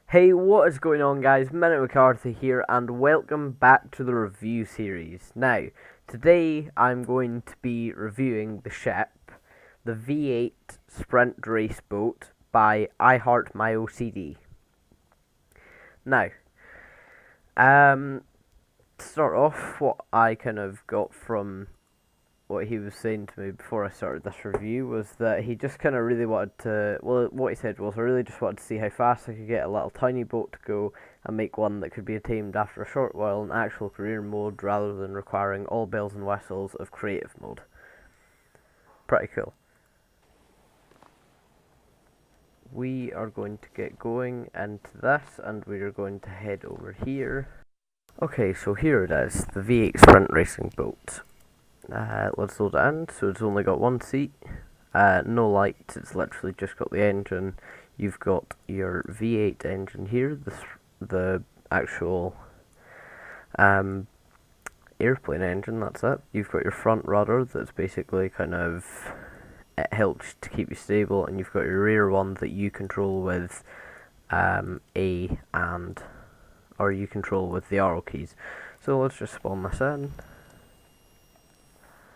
Hey, what is going on, guys? Minute McCarthy here, and welcome back to the review series. Now, today I'm going to be reviewing the ship, the V8 Sprint Race Boat by iheartmyocd. Now, to start off, what I kind of got from what he was saying to me before I started this review was that he just kind of really wanted to. Well, what he said was, I really just wanted to see how fast I could get a little tiny boat to go and make one that could be tamed after a short while in actual career mode rather than requiring all bells and whistles of creative mode. Pretty cool. We are going to get going into this and we are going to head over here. Okay, so here it is, the V8 Sprint Racing Boat. Let's load it in. So it's only got one seat, no lights, it's literally just got the engine. You've got your V8 engine here, the actual airplane engine, that's it. You've got your front rudder that's basically it helps to keep you stable, and you've got your rear one that you control with you control with the arrow keys. So let's just spawn this in.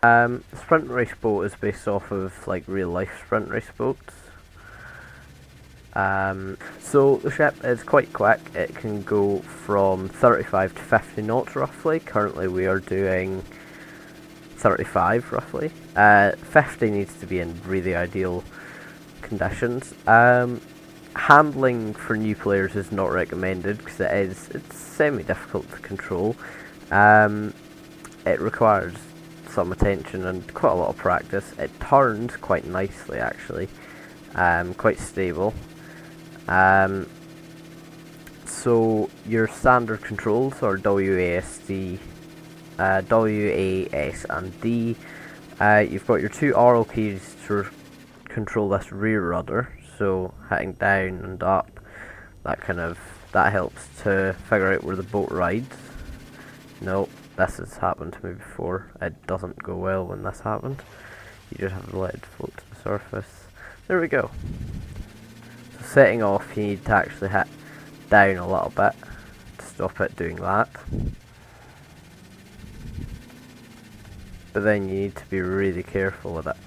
Sprint race boat is based off of like real life sprint race boats. So the ship is quite quick. It can go from 35 to 50 knots roughly. Currently we are doing 35 roughly. 50 needs to be in really ideal conditions. Handling for new players is not recommended because it's semi-difficult to control. It requires some attention and quite a lot of practice. It turns quite nicely actually, quite stable. So your standard controls are WASD, WAS and D. You've got your two arrow keys to control this rear rudder, so hitting down and up, that helps to figure out where the boat rides. Nope. This has happened to me before. It doesn't go well when this happened. You just have to let it float to the surface. There we go. So setting off, you need to actually hit down a little bit to stop it doing that. But then you need to be really careful with it,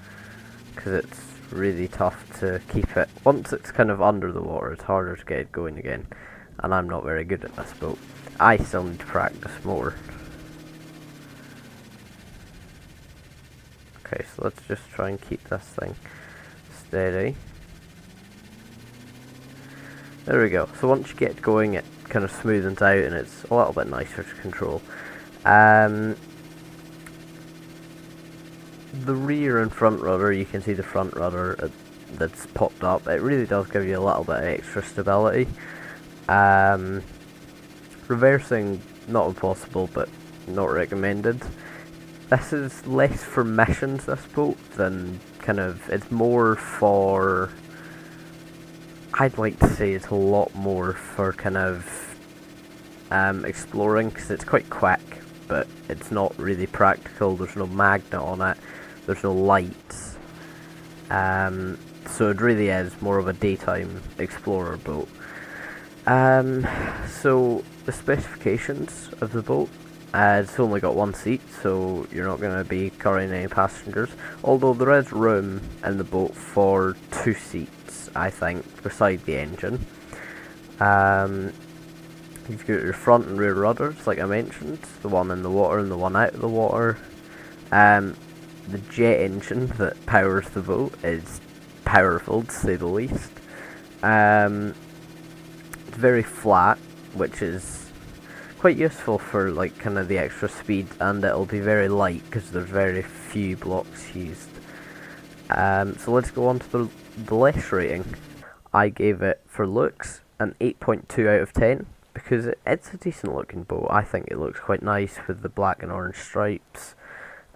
because it's really tough to keep it. Once it's kind of under the water, it's harder to get it going again. And I'm not very good at this boat. I still need to practice more. Okay, so let's just try and keep this thing steady. There we go. So once you get going, it kind of smoothens out and it's a little bit nicer to control. The rear and front rudder, you can see the front rudder that's popped up. It really does give you a little bit of extra stability. Reversing, not impossible, but not recommended. This is less for missions, this boat, than it's more for, I'd like to say it's a lot more for exploring, because it's quite quick, but it's not really practical. There's no magnet on it, there's no lights, so it really is more of a daytime explorer boat. So the specifications of the boat. It's only got one seat, so you're not going to be carrying any passengers. Although there is room in the boat for two seats, I think, beside the engine. You've got your front and rear rudders, like I mentioned. The one in the water and the one out of the water. The jet engine that powers the boat is powerful, to say the least. It's very flat, which is quite useful for the extra speed, and it'll be very light because there's very few blocks used. So let's go on to the less rating. I gave it, for looks, an 8.2 out of 10 because it's a decent looking boat. I think it looks quite nice with the black and orange stripes.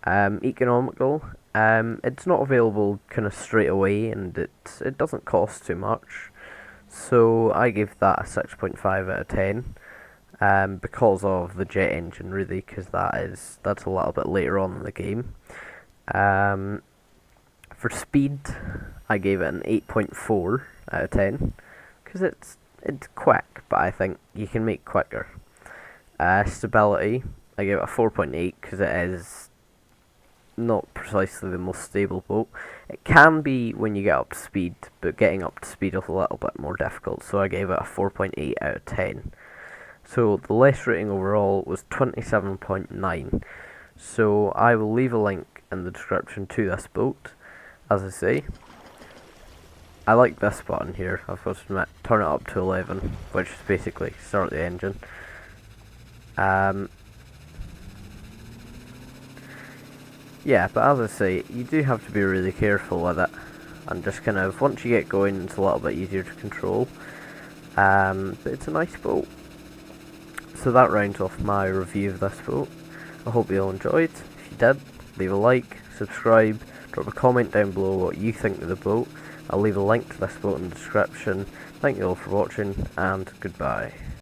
Economical. It's not available straight away, and it doesn't cost too much. So I give that a 6.5 out of 10. Because of the jet engine, really, because that's a little bit later on in the game. For speed, I gave it an 8.4 out of 10 because It's quick, but I think you can make quicker. Stability, I give it a 4.8 because it is not precisely the most stable boat. It can be when you get up to speed, but getting up to speed is a little bit more difficult, so I gave it a 4.8 out of 10. So the less rating overall was 27.9. So I will leave a link in the description to this boat. As I say, I like this button here, I've got to admit, turn it up to 11, which is basically start the engine. Yeah, but as I say, you do have to be really careful with it, and just kind of, once you get going, it's a little bit easier to control. But it's a nice boat. So that rounds off my review of this boat. I hope you all enjoyed. If you did, leave a like, subscribe, drop a comment down below what you think of the boat. I'll leave a link to this boat in the description. Thank you all for watching, and goodbye.